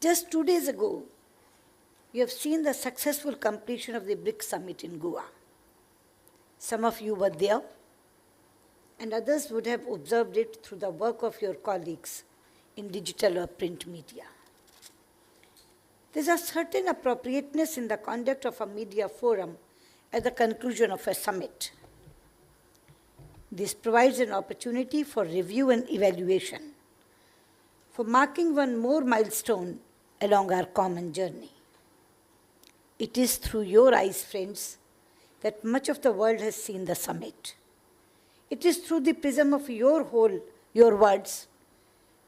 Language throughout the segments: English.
Just 2 days ago, we have seen the successful completion of the BRICS summit in Goa. Some of you were there, and others would have observed it through the work of your colleagues in digital or print media. There's a certain appropriateness in the conduct of a media forum at the conclusion of a summit. This provides an opportunity for review and evaluation, for marking one more milestone along our common journey. It is through your eyes, friends, that much of the world has seen the summit. It is through the prism of your words,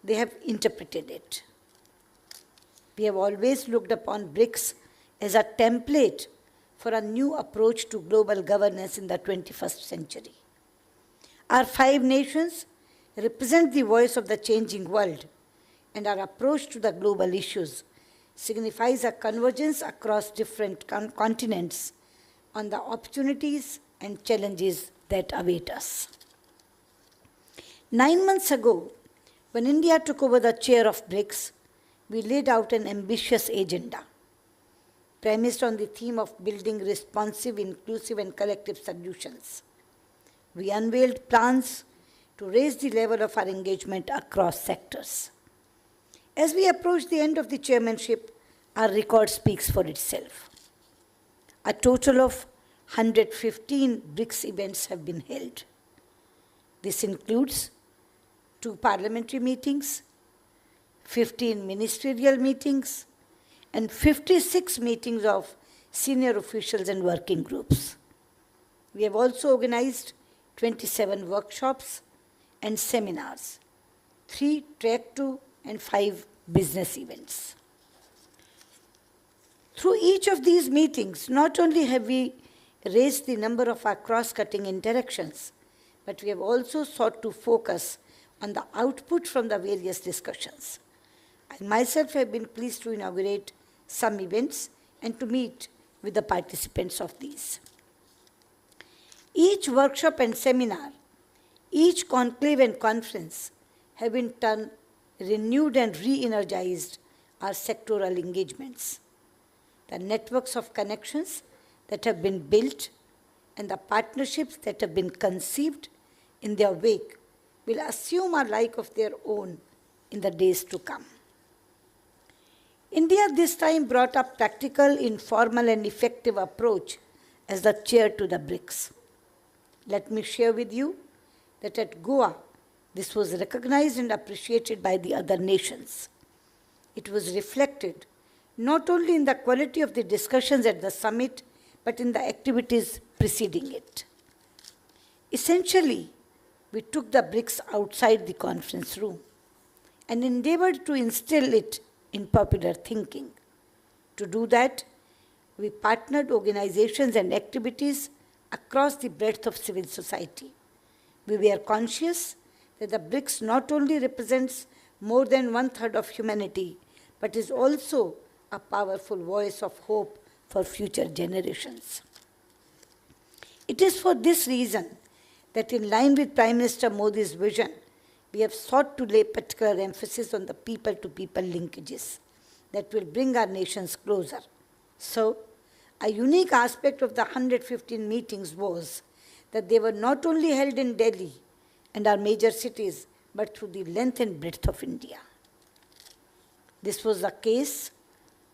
they have interpreted it. We have always looked upon BRICS as a template for a new approach to global governance in the 21st century. Our 5 nations represent the voice of the changing world, and our approach to the global issues signifies a convergence across different continents on the opportunities and challenges that await us. 9 months ago, when India took over the chair of BRICS, we laid out an ambitious agenda, premised on the theme of building responsive, inclusive, and collective solutions. We unveiled plans to raise the level of our engagement across sectors. As we approach the end of the chairmanship, our record speaks for itself. A total of 115 BRICS events have been held. This includes 2 parliamentary meetings, 15 ministerial meetings, and 56 meetings of senior officials and working groups. We have also organized 27 workshops and seminars, 3 track 2 and 5 business events. Through each of these meetings, not only have we raised the number of our cross-cutting interactions, but we have also sought to focus on the output from the various discussions. I myself have been pleased to inaugurate some events and to meet with the participants of these. Each workshop and seminar, each conclave and conference have in turn renewed and re-energized our sectoral engagements. The networks of connections that have been built and the partnerships that have been conceived in their wake will assume a life of their own in the days to come. India this time brought a practical, informal, and effective approach as the chair to the BRICS. Let me share with you that at Goa, this was recognized and appreciated by the other nations. It was reflected not only in the quality of the discussions at the summit, but in the activities preceding it. Essentially, we took the BRICS outside the conference room and endeavored to instill it in popular thinking. To do that, we partnered organizations and activities across the breadth of civil society. We were conscious that the BRICS not only represents more than 1/3 of humanity, but is also a powerful voice of hope for future generations. It is for this reason that, in line with Prime Minister Modi's vision, we have sought to lay particular emphasis on the people-to-people linkages that will bring our nations closer. So, a unique aspect of the 115 meetings was that they were not only held in Delhi and our major cities, but through the length and breadth of India. This was the case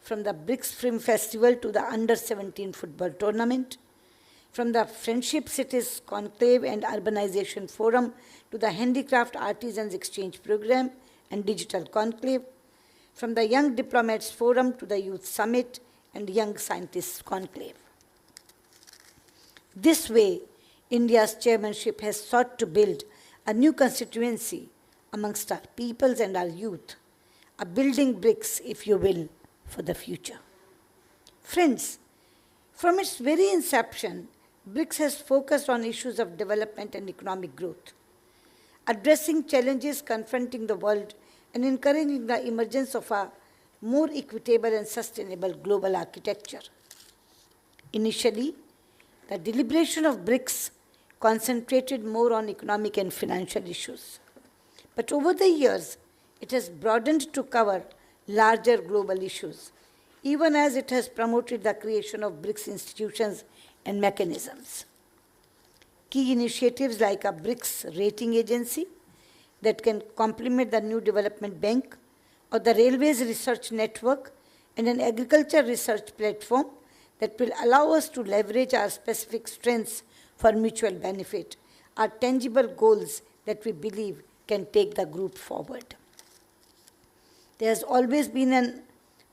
from the BRICS Film Festival to the Under-17 football tournament, from the Friendship Cities Conclave and Urbanization Forum to the Handicraft Artisans Exchange Program and Digital Conclave, from the Young Diplomats Forum to the Youth Summit and Young Scientists Conclave. This way, India's chairmanship has sought to build a new constituency amongst our peoples and our youth, a building bricks, if you will, for the future. Friends, from its very inception, BRICS has focused on issues of development and economic growth, addressing challenges confronting the world and encouraging the emergence of a more equitable and sustainable global architecture. Initially, the deliberation of BRICS concentrated more on economic and financial issues. But over the years, it has broadened to cover larger global issues, even as it has promoted the creation of BRICS institutions and mechanisms. Key initiatives like a BRICS rating agency that can complement the new development bank, or the railways research network and an agriculture research platform that will allow us to leverage our specific strengths for mutual benefit, are tangible goals that we believe can take the group forward. There has always been an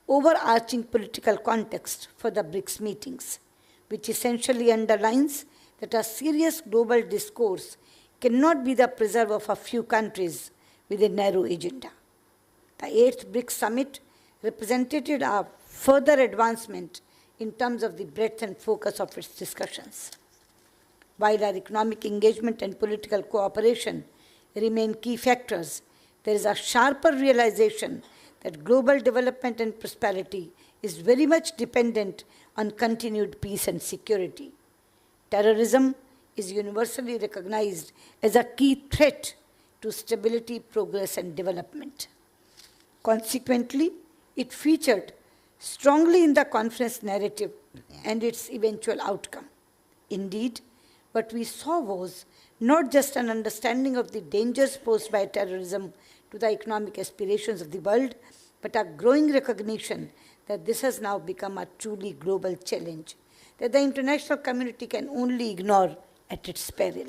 overarching political context for the BRICS meetings, which essentially underlines that a serious global discourse cannot be the preserve of a few countries with a narrow agenda. The 8th BRICS Summit represented a further advancement in terms of the breadth and focus of its discussions. While our economic engagement and political cooperation remain key factors, there is a sharper realization that global development and prosperity is very much dependent on continued peace and security. Terrorism is universally recognized as a key threat to stability, progress, and development. Consequently, it featured strongly in the conference narrative and its eventual outcome. Indeed, what we saw was not just an understanding of the dangers posed by terrorism to the economic aspirations of the world, but a growing recognition that this has now become a truly global challenge that the international community can only ignore at its peril.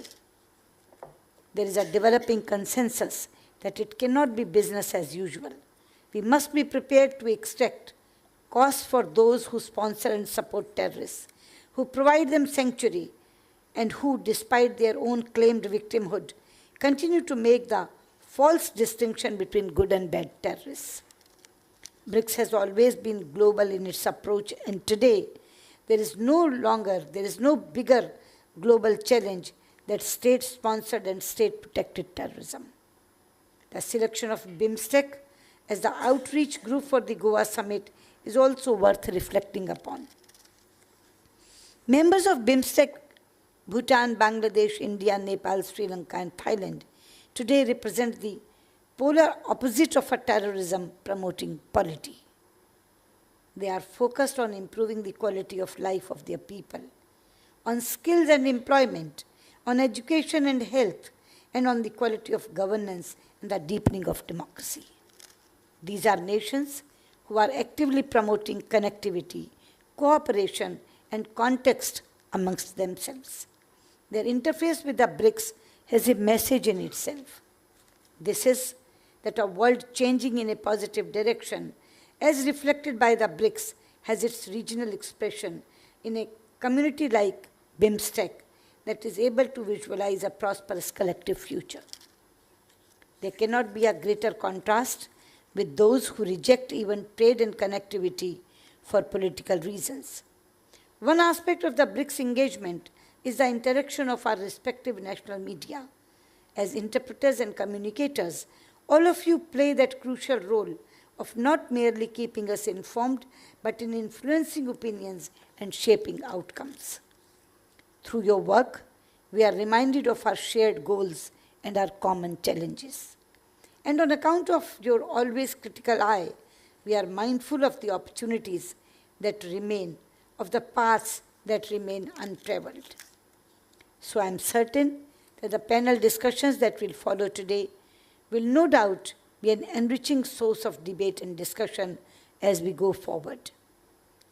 There is a developing consensus that it cannot be business as usual. We must be prepared to extract costs for those who sponsor and support terrorists, who provide them sanctuary, and who, despite their own claimed victimhood, continue to make the false distinction between good and bad terrorists. BRICS has always been global in its approach, and today there is no bigger global challenge than state-sponsored and state-protected terrorism. The selection of BIMSTEC as the outreach group for the Goa summit is also worth reflecting upon. Members of BIMSTEC, Bhutan, Bangladesh, India, Nepal, Sri Lanka, and Thailand today represent the polar opposite of a terrorism promoting polity. They are focused on improving the quality of life of their people, on skills and employment, on education and health, and on the quality of governance and the deepening of democracy. These are nations who are actively promoting connectivity, cooperation, and context amongst themselves. Their interface with the BRICS has a message in itself. This is that a world changing in a positive direction, as reflected by the BRICS, has its regional expression in a community like BIMSTEC that is able to visualize a prosperous collective future. There cannot be a greater contrast with those who reject even trade and connectivity for political reasons. One aspect of the BRICS engagement is the interaction of our respective national media. As interpreters and communicators, all of you play that crucial role of not merely keeping us informed, but in influencing opinions and shaping outcomes. Through your work, we are reminded of our shared goals and our common challenges. And on account of your always critical eye, we are mindful of the opportunities that remain, of the paths that remain untraveled. So I am certain that the panel discussions that will follow today will no doubt be an enriching source of debate and discussion as we go forward.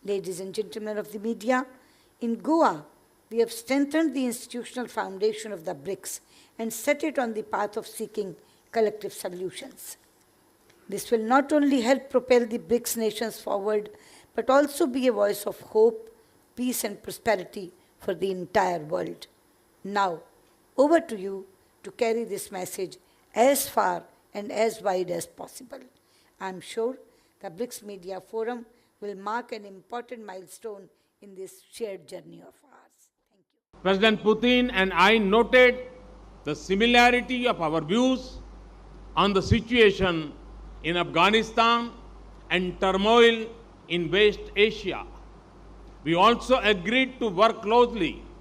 Ladies and gentlemen of the media, in Goa, we have strengthened the institutional foundation of the BRICS and set it on the path of seeking collective solutions. This will not only help propel the BRICS nations forward, but also be a voice of hope, peace, and prosperity for the entire world. Now, over to you to carry this message as far and as wide as possible. I am sure the BRICS Media Forum will mark an important milestone in this shared journey of ours. Thank you. President Putin and I noted the similarity of our views on the situation in Afghanistan and turmoil in West Asia. We also agreed to work closely